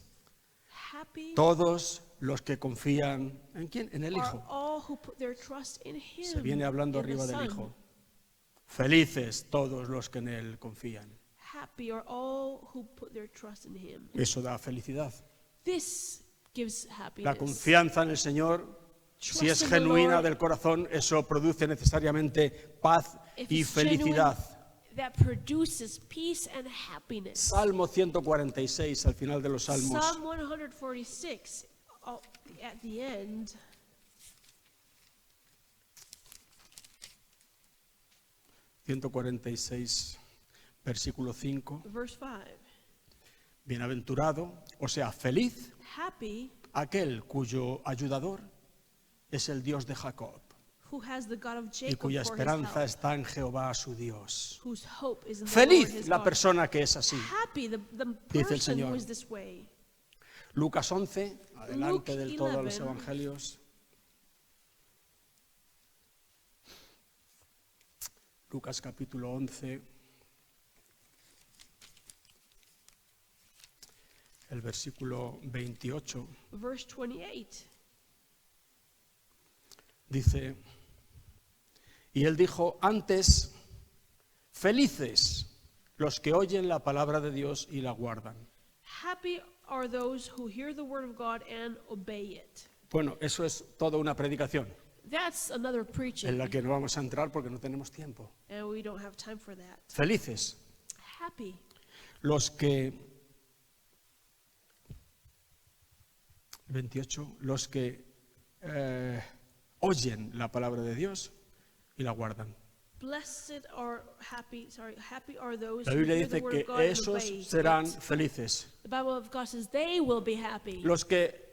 happy todos los que confían ¿en quién? En el are Hijo. all who put their trust in him. Se viene hablando in the arriba del Son. Hijo. Felices todos los que en Él confían. Happy are all who put their trust in him. Eso da felicidad. This gives La happiness. confianza en el Señor, si es Trust in the genuina Lord. del corazón, eso produce necesariamente paz If y it's felicidad. genuine, that produces peace and happiness. Salmo 146, al final de los salmos. Psalm 146, at the end, 146, versículo 5. verse 5. Bienaventurado, o sea, feliz, Happy aquel cuyo ayudador es el Dios de Jacob who has the God of y Jacob cuya for his esperanza help, está en Jehová su Dios. whose hope is in the Lord his Feliz la God. persona que es así. Happy the Dice el person who Señor. is this way. Lucas 11, adelante Luke del todo a los 11. evangelios. Lucas capítulo 11, el versículo 28, Verse 28. dice, y él dijo, antes, felices los que oyen la palabra de Dios y la guardan. Happy are those who hear the word of God and obey it. Bueno, eso es toda una predicación That's another en preaching, la que no vamos a entrar porque no tenemos tiempo. and we don't have time for that. Felices Happy los que 28, los que oyen la palabra de Dios y la guardan. Blessed are happy are those La who Biblia hear the dice word que of God and esos obey serán it. felices. The Bible of God says they will be happy. Los que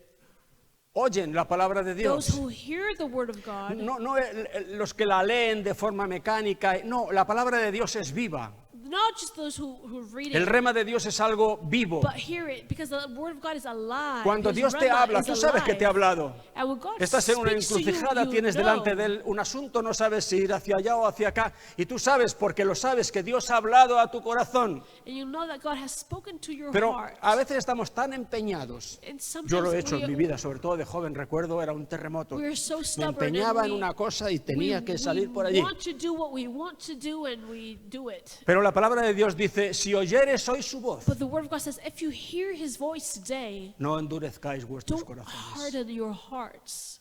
oyen la palabra de Those Dios. who hear the word of God, No los que la leen de forma mecánica. No, la palabra de Dios es viva. not just those who read El it, rema de Dios es algo vivo. but hear it, because the word of God is alive. Cuando His Dios te rema habla, is tú sabes que te ha alive. hablado. And when God Estás en una speaks to you, encrucijada, you tienes know. delante de él un asunto, no sabes si ir hacia allá o hacia acá. Y tú sabes, porque lo sabes, que Dios ha hablado a tu corazón. And you know that God has spoken to your Pero heart. a veces estamos tan empeñados. And Yo lo he sometimes hecho en mi vida, sobre todo de joven, recuerdo, era un terremoto. we're so Me stubborn empeñaba and en una cosa y tenía que salir por allí. want to do what we want to do, and we do it. Pero la palabra de Dios dice, si oyeres hoy su voz, But the word of God says, if you hear his voice today, no endurezcáis vuestros don't corazones. harden your hearts.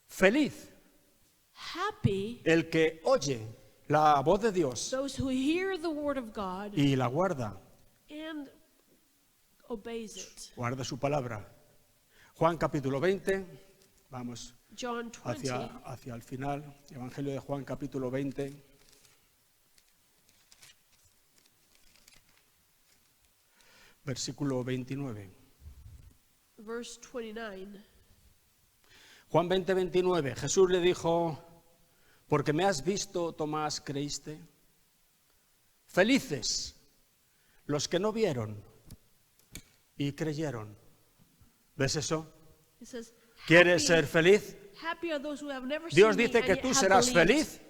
Feliz Happy el que oye la voz de Dios those who hear the word of God y la guarda, and obeys it. guarda su palabra. Juan capítulo 20, vamos John 20, hacia el final, Evangelio de Juan capítulo 20. Versículo 29. verse 29. Juan 20, 29. Jesús le dijo, porque me has visto, Tomás, creíste. Felices los que no vieron y creyeron. ¿Ves eso? It says, ¿Quieres happy, ser feliz? happy are those who have never Dios seen me dice and que yet tú have serás believed. feliz.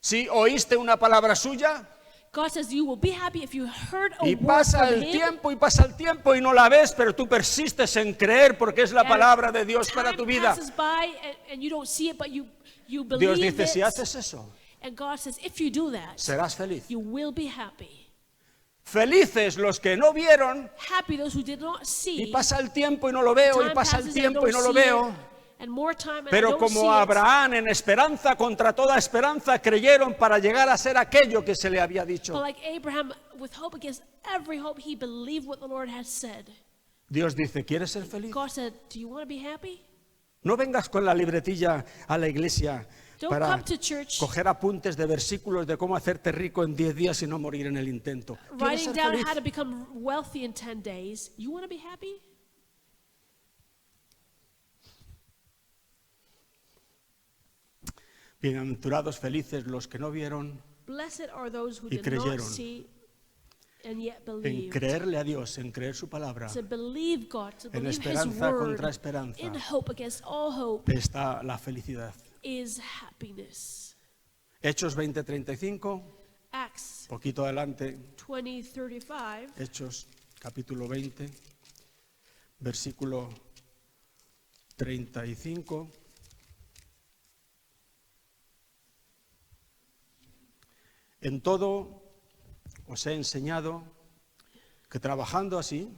Si oíste una palabra suya God says you will be happy if you heard a y word pasa from el him. tiempo y pasa el tiempo y no la ves, pero tú persistes en creer porque es la And palabra de Dios para time tu vida. passes by and you don't see it, but you Dios believe dice, it. si haces eso, And God says, if you do that, serás feliz. you will be happy. Felices los que no vieron Happy those who did not see. y pasa el tiempo y no lo veo, y Time pasa el passes and I tiempo y don't no lo see veo. it, and more time and I Pero don't see como it. Abraham en esperanza contra toda esperanza creyeron para llegar a ser aquello que se le había dicho. But like Abraham, with hope against every hope, he believed what the Lord had said. Dios dice, ¿quieres ser feliz? God said, do you want to be happy? No vengas con la libretilla a la iglesia Don't para come to church coger apuntes de versículos de cómo hacerte rico en 10 días y no morir en el intento. ¿Quieres writing ser down feliz? how to become wealthy in 10 days. You want to be happy? Bienaventurados, felices los que no vieron Blessed are those who Y did not creyeron. see and yet en believed. creerle a Dios, en creer su palabra. To believe God, to En believe His esperanza word, contra esperanza. in hope against all hope, Está la felicidad. is happiness. Hechos 20:35, Acts poquito adelante, 20:35. Hechos capítulo 20, versículo 35. En todo os he enseñado que trabajando así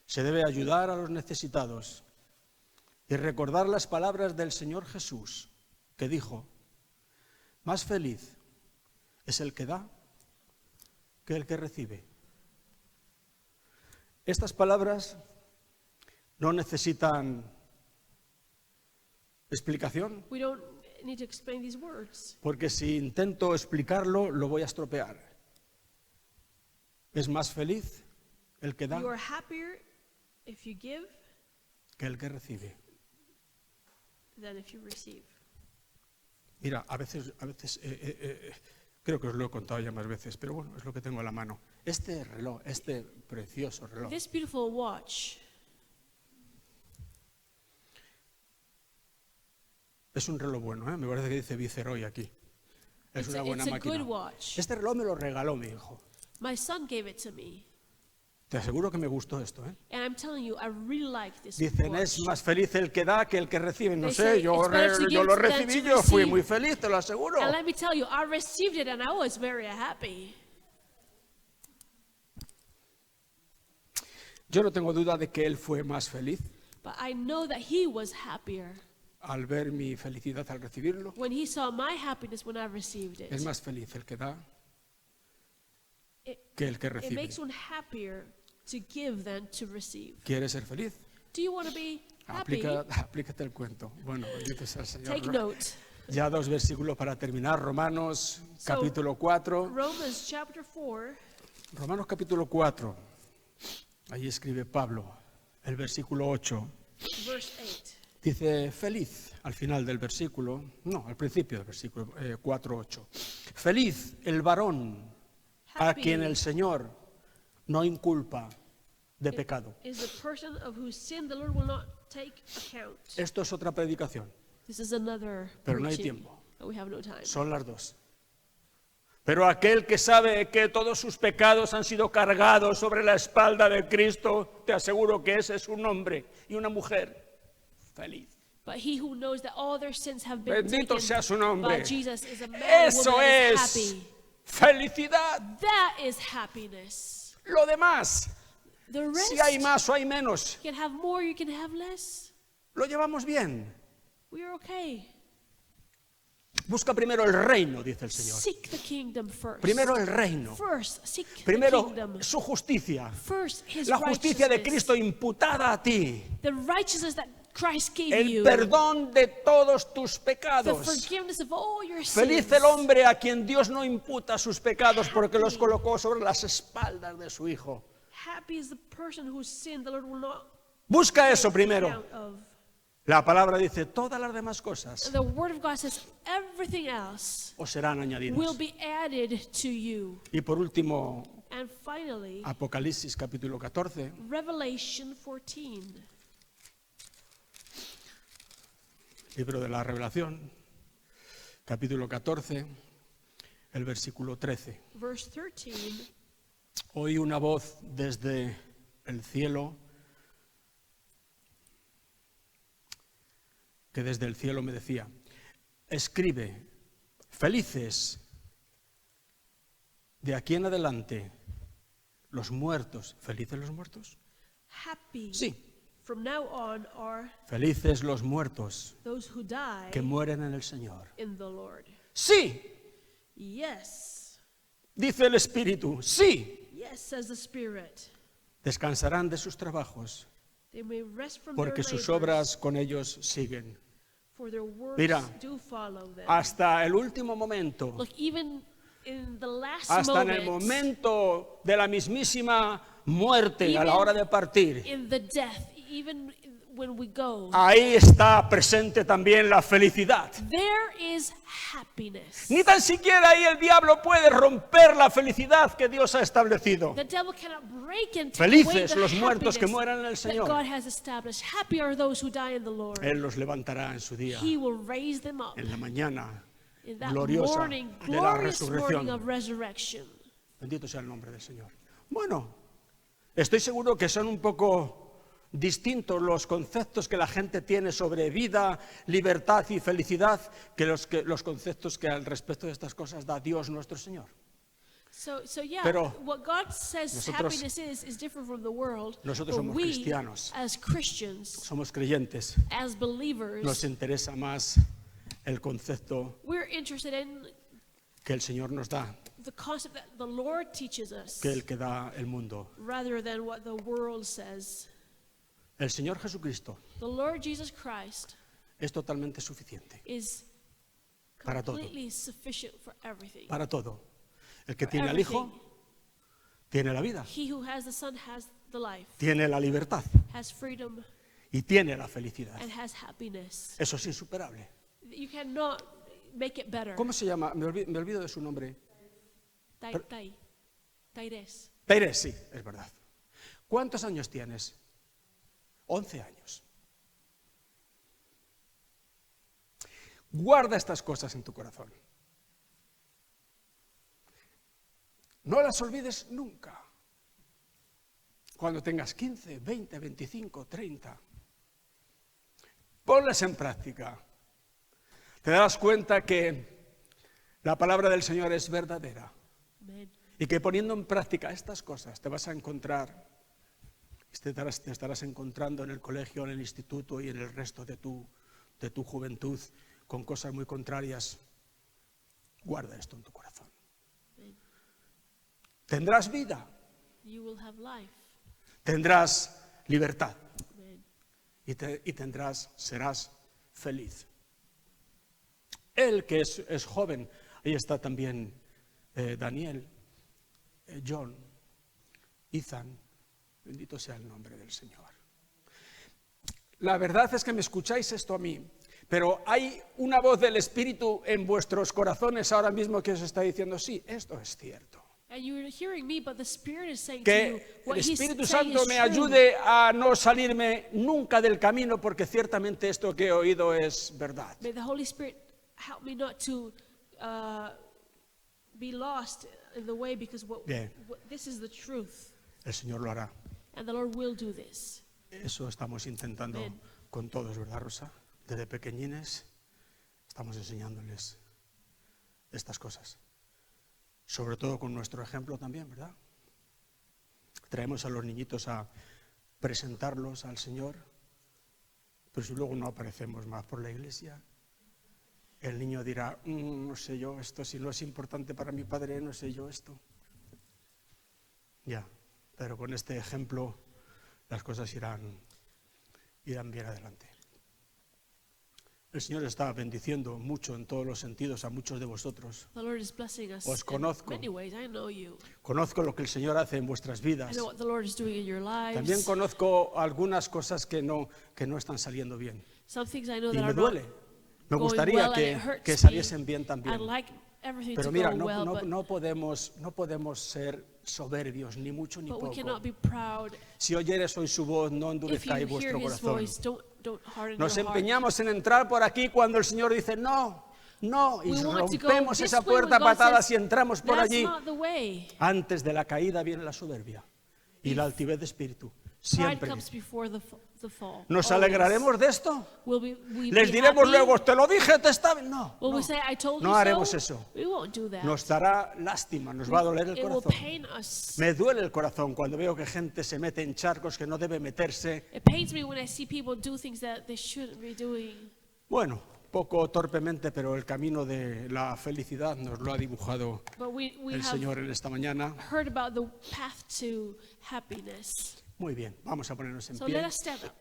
se debe ayudar a los necesitados y recordar las palabras del Señor Jesús, que dijo, más feliz es el que da que el que recibe. Estas palabras no necesitan explicación, We don't need to explain these words. porque si intento explicarlo, lo voy a estropear. Es más feliz el que da You are happier if you give que el que recibe. than if you receive. Mira, a veces creo que os lo he contado ya más veces, pero bueno, es lo que tengo a la mano. Este reloj, este precioso reloj, This beautiful watch es un reloj bueno, ¿eh? Me parece que dice Viceroy aquí. Es una buena it's a good máquina. watch. Este reloj me lo regaló mi hijo. My son gave it to me. Te aseguro que me gustó esto, ¿eh? And I'm telling you, I really like this Dicen, watch. es más feliz el que da que el que recibe. No They sé, say yo it's better to yo give lo than recibí, to yo fui receive. muy feliz, te lo aseguro. And let me tell you, I received it and I was very happy. Yo no tengo duda de que él fue más feliz But I know that he was happier al ver mi felicidad al recibirlo. when he saw my happiness when I received it. Es más feliz el que da It, que el que it recibe. makes one happier to give than to receive. ¿Quieres ser feliz? Do you want to be happy? Aplícate el cuento. Bueno, bendito sea el Señor. Take note. Ya 2 versículos para terminar. Romanos capítulo 4. Romans chapter 4, Romanos capítulo 4. Ahí escribe Pablo, el versículo 8. verse 8. Dice, feliz, al final del versículo, no, al principio del versículo 4:8. Feliz el varón a Happy quien el Señor no inculpa de pecado. is the person of whose sin the Lord will not take account. Esto es otra predicación, This is another pero no hay preaching, tiempo. but we have no time. Son las dos. Pero aquel que sabe que todos sus pecados han sido cargados sobre la espalda de Cristo, te aseguro que ese es un hombre y una mujer feliz. But he who knows that all their sins have been Bendito taken sea su nombre. by Jesus is a man or Eso woman that is es happy. felicidad. That is happiness. Lo demás, The rest, si hay más o hay menos, you can have more, you can have less. lo llevamos bien. We are okay. Busca primero el reino, dice el Señor. Seek the kingdom first. Primero el reino. First, seek the Primero kingdom. su justicia. First, his La justicia de righteousness. Cristo imputada a ti. The righteousness that Christ gave El you. perdón de todos tus The pecados. forgiveness of all your Feliz sins. el hombre a quien Dios no imputa sus pecados porque los colocó sobre las espaldas de su Hijo. Happy is the person whose sin the Lord will not Busca eso take primero. account of. La palabra dice, todas las demás cosas The word of God says everything else os serán añadidas. will be added to you. Y por último, And finally, Apocalipsis capítulo 14. Revelation 14. Libro de la Revelación, capítulo 14, el versículo 13. Verse 13. Oí una voz desde el cielo, que desde el cielo me decía, escribe, felices de aquí en adelante los muertos. ¿Felices los muertos? Happy Sí, from now on are felices los muertos those who die que mueren en el Señor. in the Lord. Sí, Yes. dice el Espíritu, sí, Yes, says the Spirit. descansarán de sus trabajos, They may rest from porque their sus labors, obras con ellos siguen. for their works Mira, do follow them. Hasta el último momento, Look, even in the last hasta en el momento de la mismísima muerte, a la hora de partir, in the death, even when we go, ahí está presente también la felicidad. there is happiness. Ni tan siquiera ahí el diablo puede romper la felicidad que Dios ha establecido. The devil cannot break and take Felices away the los muertos que happiness mueran en el that Señor. God has established. Happy are those who die in the Lord. Él los levantará en su día, He will raise them up en la mañana in that gloriosa morning, de la glorious morning resurrección. of resurrection. Bendito sea el nombre del Señor. Bueno, estoy seguro que son un poco distintos los conceptos que la gente tiene sobre vida, libertad y felicidad que los conceptos que al respecto de estas cosas da Dios nuestro Señor. So yeah, Pero what God says nosotros- happiness is different from the world. Nosotros But somos we, cristianos. as Christians, Somos creyentes, as believers, nos interesa más el concepto we're interested in que el Señor nos da the concept that the Lord teaches us, que el que da el mundo. rather than what the world says. El Señor Jesucristo The Lord Jesus Christ es totalmente suficiente is para todo. completely sufficient for everything. Para todo. El que For tiene al Hijo everything. tiene la vida, He who has the Son has the life, tiene la libertad has freedom, y tiene la felicidad. and has happiness. Eso es insuperable. You cannot make it better. ¿Cómo se llama? Me olvido de su nombre. Taires. Pérez, sí, es verdad. ¿Cuántos años tienes? 11 años. Guarda estas cosas en tu corazón. No las olvides nunca. Cuando tengas 15, 20, 25, 30, ponlas en práctica. Te darás cuenta que la palabra del Señor es verdadera. Amen. Y que poniendo en práctica estas cosas te vas a encontrar, te estarás encontrando en el colegio, en el instituto y en el resto de tu juventud con cosas muy contrarias. Guarda esto en tu corazón. Amen. Tendrás vida, You will have life. tendrás libertad Amen. y serás feliz. Él que es joven, ahí está también Daniel, John, Ethan, bendito sea el nombre del Señor. La verdad es que me escucháis esto a mí, pero hay una voz del Espíritu en vuestros corazones ahora mismo que os está diciendo, sí, esto es cierto. And you're hearing me, but the Spirit is saying to you, Que what el He's Espíritu saying Santo is me true. ayude a no salirme nunca del camino, porque ciertamente esto que he oído es verdad. May the Holy Spirit help me not to be lost in the way, because Bien. this is the truth, El Señor lo hará. and the Lord will do this. Eso estamos intentando Amén. con todos, ¿verdad, Rosa? Desde pequeñines estamos enseñándoles estas cosas. Sobre todo con nuestro ejemplo también, ¿verdad? Traemos a los niñitos a presentarlos al Señor, pero si luego no aparecemos más por la iglesia, el niño dirá, no sé yo esto, si no es importante para mi padre, no sé yo esto. Ya, pero con este ejemplo las cosas irán bien adelante. El Señor está bendiciendo mucho en todos los sentidos a muchos de vosotros. The Lord is blessing us Os conozco. in many ways. I know you. Conozco lo que el Señor hace en vuestras I vidas. know what the Lord is doing in your lives. También conozco algunas cosas que no están saliendo bien. Some things I know Y that me are duele. not Me going gustaría well, and it hurts que me. saliesen bien también. I'd like everything Pero to mira, go well, but no podemos ser soberbios, ni mucho ni we poco. cannot be proud. Si oyeres hoy su voz, no If you endurezcáis hear vuestro His corazón. voice, don't harden Nos your heart. empeñamos en entrar por aquí cuando el Señor dice no, y We want to go rompemos this esa way when puerta a God patadas says, y entramos por That's allí. not the way. Antes de la caída viene la soberbia y la altivez de espíritu. Pride Siempre. comes before the fall. ¿Nos Always. alegraremos de esto? Will we Les be diremos happy? luego, te lo dije, te estaba... No, Will no, we say, I told no you haremos so? eso. We won't do that. Nos dará lástima, nos va a doler el It will corazón. pain us. Me duele el corazón cuando veo que gente se mete en charcos que no debe meterse. It pains me when I see people do things that they shouldn't be doing. Bueno, poco torpemente, pero el camino de la felicidad nos lo ha dibujado But we el have Señor en esta mañana. heard about the path to happiness. Muy bien, vamos a ponernos en So let pie. us stand up.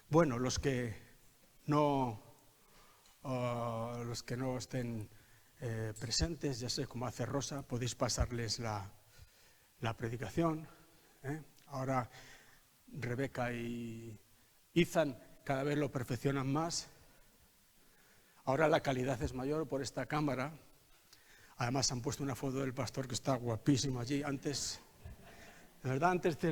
Bueno, los que no estén presentes, ya sé cómo hace Rosa, podéis pasarles la predicación. Ahora Rebeca y Ethan cada vez lo perfeccionan más. Ahora la calidad es mayor por esta cámara. Además han puesto una foto del pastor que está guapísimo allí. Antes, de verdad, antes te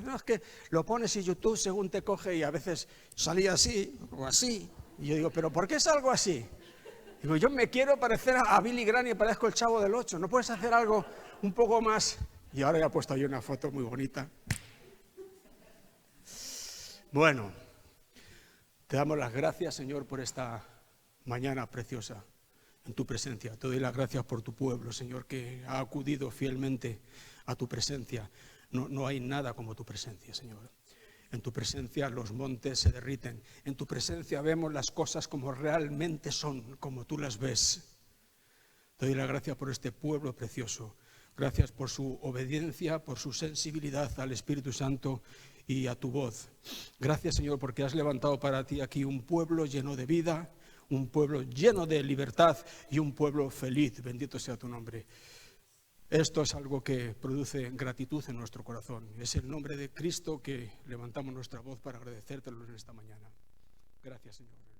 no, es que lo pones en YouTube según te coge y a veces salía así o así. Y yo digo, ¿pero por qué salgo así? Digo, yo me quiero parecer a Billy Graham y parezco el Chavo del 8. ¿No puedes hacer algo un poco más? Y ahora ya he puesto ahí una foto muy bonita. Bueno, te damos las gracias, Señor, por esta mañana preciosa en tu presencia. Te doy las gracias por tu pueblo, Señor, que ha acudido fielmente a tu presencia. No hay nada como tu presencia, Señor. En tu presencia los montes se derriten. En tu presencia vemos las cosas como realmente son, como tú las ves. Te doy la gracia por este pueblo precioso. Gracias por su obediencia, por su sensibilidad al Espíritu Santo y a tu voz. Gracias, Señor, porque has levantado para ti aquí un pueblo lleno de vida, un pueblo lleno de libertad y un pueblo feliz. Bendito sea tu nombre. Esto es algo que produce gratitud en nuestro corazón. Es el nombre de Cristo que levantamos nuestra voz para agradecértelo en esta mañana. Gracias, Señor.